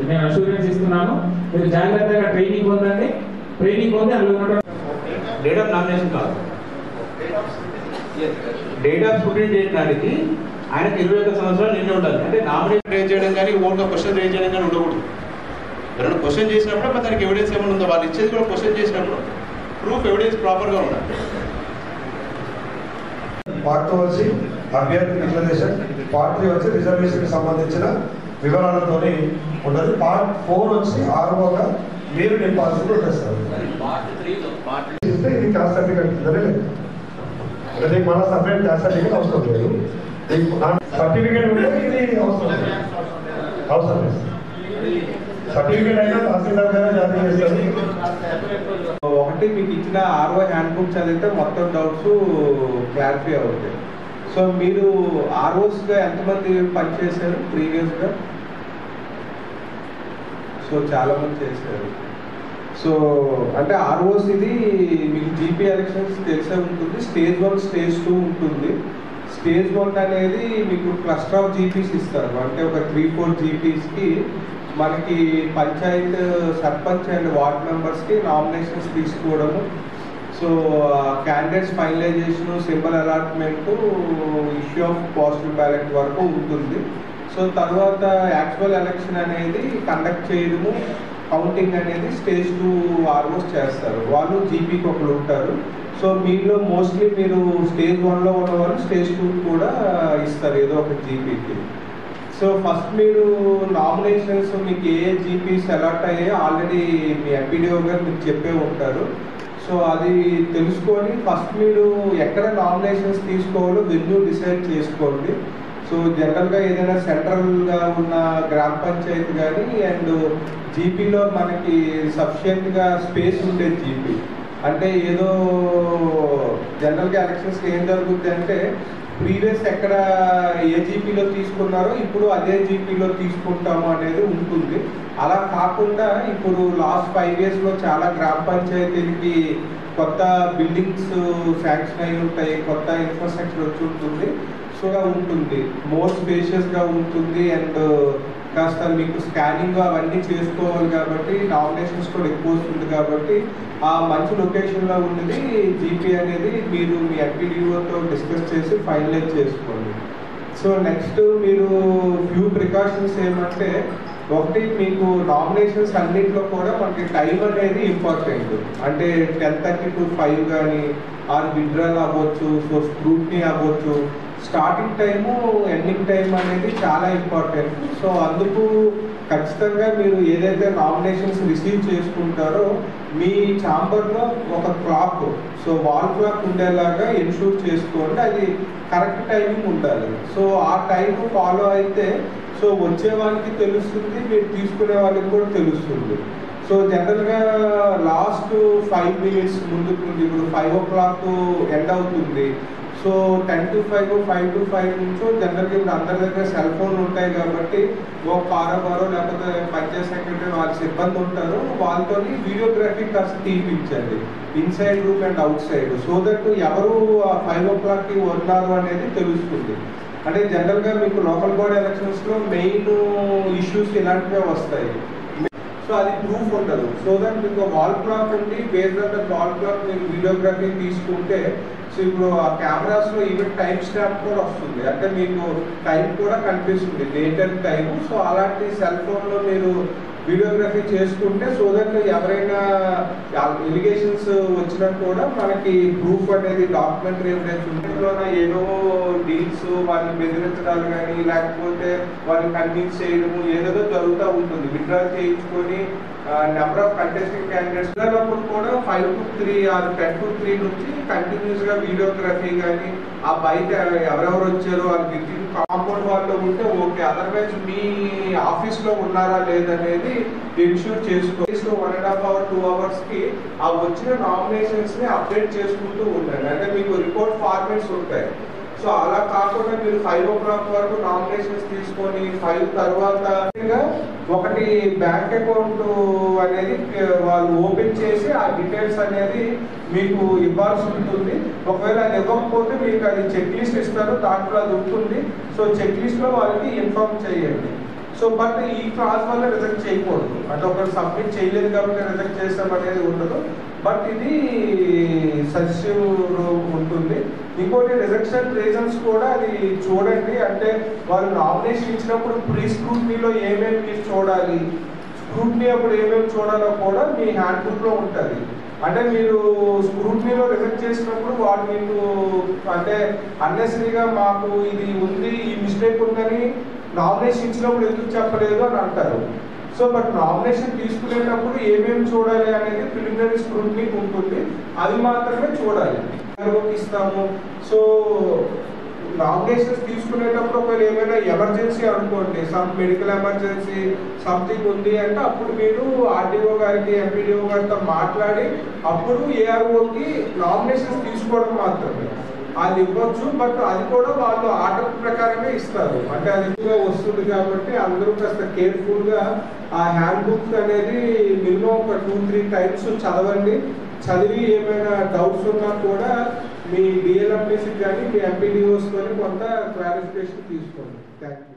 నేను అష్యూరెన్స్ ఇస్తున్నాను. మీరు జాగ్రత్తగా ట్రైనింగ్ పొందండి. ట్రైనింగ్ పొంది అందులో డేట్ ఆఫ్ నామినేషన్ కాదు, డేట్ ఆఫ్ స్టూడెంట్ డేట్ నాటికి ఆయనకి 21 సంవత్సరాలు నిండి ఉండాలి. అంటే నామినేషన్ రేజ్ చేయడం కానీ ఓన్గా క్వశ్చన్ రేజ్ చేయడం కానీ ఉండకూడదు. ఎవరైనా క్వశ్చన్ చేసినప్పుడు మరి దానికి ఎవిడెన్స్ ఏమైనా ఉందో వాళ్ళు ఇచ్చేది కూడా క్వశ్చన్ చేసినప్పుడు ప్రూఫ్ ఎవిడెన్స్ ప్రాపర్గా ఉండాలి. పార్ట్ 2 వచ్చి అభ్యర్థి డిక్లరేషన్, పార్ట్ 3 వచ్చి రిజర్వేషన్కి సంబంధించిన వివరాలతో ఉంటుంది. పార్ట్ 4 వచ్చి ఆర్ఓగా మీరు నింపాల్సింది ఉంటుంది సార్. ఇస్తే ఇది క్యాస్ట్ సర్టిఫికేట్ ఇద్దరే లేదు, అంటే మన సపరేట్ క్యాస్ట్ సర్టిఫికేట్ అవసరం లేదు. సర్టిఫికేట్ ఉంటే ఇది అవసరం లేదు. సర్టిఫికేట్ అయినా తహసీల్దార్ గానే జారీ చేస్తారు. ఒకటి మీకు ఇచ్చిన ఆర్ఓ హ్యాండ్ బుక్ చదివితే మొత్తం డౌట్స్ క్లారిఫై అవుతాయి. సో మీరు ఆర్ఓస్గా ఎంతమంది పనిచేశారు ప్రీవియస్గా? సో చాలామంది చేశారు. సో అంటే ఆర్ఓస్ ఇది మీకు జీపీ ఎలక్షన్స్ తెలిసే ఉంటుంది. స్టేజ్ 1, స్టేజ్ 2 ఉంటుంది. స్టేజ్ 1 అనేది మీకు క్లస్టర్ ఆఫ్ జీపీస్ ఇస్తారు. అంటే ఒక 3-4 జీపీస్కి మనకి పంచాయత్ సర్పంచ్ అండ్ వార్డ్ మెంబర్స్కి నామినేషన్స్ తీసుకోవడము, so candidates finalisation, symbol allotment, issue of postal ballot వరకు ఉంటుంది. సో తర్వాత యాక్చువల్ ఎలక్షన్ అనేది కండక్ట్ చేయడము, కౌంటింగ్ అనేది స్టేజ్ 2 ఆర్ఓస్ చేస్తారు. వాళ్ళు జీపీకి ఒకరు ఉంటారు. సో మీలో మోస్ట్లీ మీరు స్టేజ్ 1లో ఉన్న వాళ్ళు స్టేజ్ 2 కూడా ఇస్తారు ఏదో ఒక జీపీకి. సో ఫస్ట్ మీరు నామినేషన్స్ మీకు ఏ జీపీస్ అలాట్ అయ్యాయో ఆల్రెడీ మీ ఎంపీడీఓ గారు మీకు చెప్పే ఉంటారు. సో అది తెలుసుకొని ఫస్ట్ మీరు ఎక్కడ నామినేషన్స్ తీసుకోవాలో వెన్యూ డిసైడ్ చేసుకోండి. సో జనరల్గా ఏదైనా సెంట్రల్గా ఉన్న గ్రామ పంచాయతీ కానీ అండ్ జీపీలో మనకి సఫిషియెంట్గా స్పేస్ ఉండే జీపీ, అంటే ఏదో జనరల్గా ఎలక్షన్స్ ఏం జరుగుతుంది అంటే ప్రీవియస్ ఎక్కడ ఏ జీపీలో తీసుకున్నారో ఇప్పుడు అదే జీపీలో తీసుకుంటాము అనేది ఉంటుంది. అలా కాకుండా ఇప్పుడు లాస్ట్ 5 yearsలో చాలా గ్రామ పంచాయతీలకి కొత్త బిల్డింగ్స్ శాంక్షన్ అయి ఉంటాయి, కొత్త ఇన్ఫ్రాస్ట్రక్చర్ వచ్చి ఉంటుంది. సో ఉంటుంది, మోర్ స్పేషియస్గా ఉంటుంది అండ్ కాస్త మీకు స్కానింగ్ అవన్నీ చేసుకోవాలి కాబట్టి నామినేషన్స్ కూడా ఎక్కువ వస్తుంది కాబట్టి ఆ మంచి లొకేషన్లో ఉన్నది జీపీ అనేది మీరు మీ ఎంపీడీఓతో డిస్కస్ చేసి ఫైనలైజ్ చేసుకోండి. సో నెక్స్ట్ మీరు ఫ్యూ ప్రికాషన్స్ ఏమంటే, ఒకటి మీకు నామినేషన్స్ అన్నింటిలో కూడా మనకి టైం అనేది ఇంపార్టెంట్. అంటే 10:30 to 5 కానీ ఆర్ విత్డ్రాల్ అవ్వచ్చు, సో స్క్రూట్నీ అవ్వచ్చు. స్టార్టింగ్ టైము ఎండింగ్ టైం అనేది చాలా ఇంపార్టెంట్. సో అందుకు ఖచ్చితంగా మీరు ఏదైతే నామినేషన్స్ రిసీవ్ చేసుకుంటారో మీ ఛాంబర్లో ఒక క్లాక్, సో వాల్ క్లాక్ ఉండేలాగా ఎన్షూర్ చేసుకోండి. అది కరెక్ట్ టైమింగ్ ఉండాలి. సో ఆ టైం ఫాలో అయితే సో వచ్చే వాళ్ళకి తెలుస్తుంది, మీరు తీసుకునే వాళ్ళకి కూడా తెలుస్తుంది. సో జనరల్గా లాస్ట్ 5 minutes ముందుకు ఇప్పుడు 5 o'clock ఎండ్ అవుతుంది. సో 10 to 5, 5 to 5 నుంచో జనరల్గా ఇప్పుడు అందరి దగ్గర సెల్ ఫోన్లు ఉంటాయి కాబట్టి ఒక కారోబారో లేకపోతే పంచాయత్ సెక్రటరీ వాళ్ళ సిబ్బంది ఉంటారు, వాళ్ళతో వీడియోగ్రఫీ కాస్త తీపించండి inside room and outside. So that ఎవరు 5 o'clock ఉన్నారు అనేది తెలుస్తుంది. అంటే జనరల్గా మీకు లోకల్ బాడీ ఎలక్షన్స్లో మెయిన్ ఇష్యూస్ ఇలాంటివే వస్తాయి. సో అది ప్రూఫ్ ఉండదు. సో దట్ మీకు వాల్ క్లాక్ ఉండి based on that wall clock మీరు వీడియోగ్రఫీ తీసుకుంటే సో ఇప్పుడు ఆ కెమెరాస్లో ఈవెన్ టైం స్టాంప్ కూడా వస్తుంది, అంటే మీకు టైం కూడా కనిపిస్తుంది, డేట్ అండ్ టైము. సో అలాంటి సెల్ ఫోన్లో మీరు వీడియోగ్రఫీ చేసుకుంటే సో దట్ ఎవరైనా ఎలిగేషన్స్ వచ్చినా కూడా మనకి ప్రూఫ్ అనేది డాక్యుమెంటరీ ఎవిడెన్స్ ఉంటుందిలోన ఏదో డీల్స్ వాళ్ళని బెదిరించడాలు కానీ లేకపోతే వాళ్ళని కన్విన్స్ చేయడము ఏదేదో జరుగుతూ ఉంటుంది. విత్డ్రా చేయించుకొని నెంబర్ ఆఫ్ కంటెస్టింగ్ క్యాండిడేట్స్ అప్పుడు కూడా 5 to 3 ఆర్ 10 to 3 నుంచి కంటిన్యూస్గా వీడియోగ్రఫీ కానీ ఆ బయట ఎవరెవరు వచ్చారో వాళ్ళకి కాంపౌండ్ వాళ్ళు ఉంటే ఓకే, అదర్వైజ్ మీ ఆఫీస్లో ఉన్నారా లేదనేది ఎన్ష్యూర్ చేసుకోవాలి. 1.5 hour 2 hours ఆ వచ్చిన నామినేషన్స్ని అప్డేట్ చేసుకుంటూ ఉండండి. అంటే మీకు రిపోర్ట్ ఫార్మాట్స్ ఉంటాయి. సో అలా కాకుండా మీరు 5 o'clock వరకు నామినేషన్స్ తీసుకొని 5 తర్వాత ఒకటి బ్యాంక్ అకౌంట్ అనేది వాళ్ళు ఓపెన్ చేసి ఆ డీటెయిల్స్ అనేది మీకు ఇవ్వాల్సి ఉంటుంది. ఒకవేళ అది ఇవ్వకపోతే మీకు అది చెక్ లిస్ట్ ఇస్తారు, దాంట్లో అది ఉంటుంది. సో చెక్ లిస్ట్లో వాళ్ళకి ఇన్ఫార్మ్ చేయండి. సో బట్ ఈ క్లాస్ వల్ల రిజెక్ట్ చేయకూడదు, అంటే ఒకరు సబ్మిట్ చేయలేదు కాబట్టి రిజెక్ట్ చేస్తాం అనేది ఉండదు. బట్ ఇది సజెసివ్ ఉంటుంది. ఇంకోటి రిజెక్షన్ రీజన్స్ కూడా అది చూడండి, అంటే వాళ్ళు నామినేషన్ ఇచ్చినప్పుడు ప్రీ స్క్రూట్నీలో ఏమేమి మీరు చూడాలి, స్క్రూట్నీ అప్పుడు ఏమేమి చూడాలో కూడా మీ హ్యాండ్ బుక్లో ఉంటుంది. అంటే మీరు స్క్రూట్నీలో రిజెక్ట్ చేసినప్పుడు వాళ్ళు మీకు అంటే అన్నెసరీగా మాకు ఇది ఉంది, ఈ మిస్టేక్ ఉందని నామినేషన్ ఇచ్చినప్పుడు ఎందుకు చెప్పలేదు అని అంటారు. సో బట్ నామినేషన్ తీసుకునేటప్పుడు ఏమేమి చూడాలి అనేది ప్రిలిమినరీ స్క్రూట్నీ ఉంటుంది, అది మాత్రమే చూడాలి. ఇస్తాము. సో నామినేషన్స్ తీసుకునేటప్పుడు ఒకవేళ ఏమైనా ఎమర్జెన్సీ అనుకోండి, సమ్ మెడికల్ ఎమర్జెన్సీ సంథింగ్ ఉంది అంటే అప్పుడు మీరు ఆర్డీఓ గారికి ఎంపీడీఓ గారితో మాట్లాడి అప్పుడు ఏఆర్ఓకి నామినేషన్స్ తీసుకోవడం మాత్రమే అది ఇవ్వచ్చు. బట్ అది కూడా వాళ్ళు ఆర్డర్ ప్రకారమే ఇస్తారు, అంటే అది వస్తుంది కాబట్టి అందరూ కాస్త కేర్ఫుల్గా ఆ హ్యాండ్ బుక్ అనేది మినిమం ఒక 2-3 టైమ్స్ చదవండి. చదివి ఏమైనా డౌట్స్ ఉన్నా కూడా మీ డిఎల్ఎంపీసీకి కానీ మీ ఎంపీడీఓస్ కానీ కొంత క్లారిఫికేషన్ తీసుకోండి. Thank you.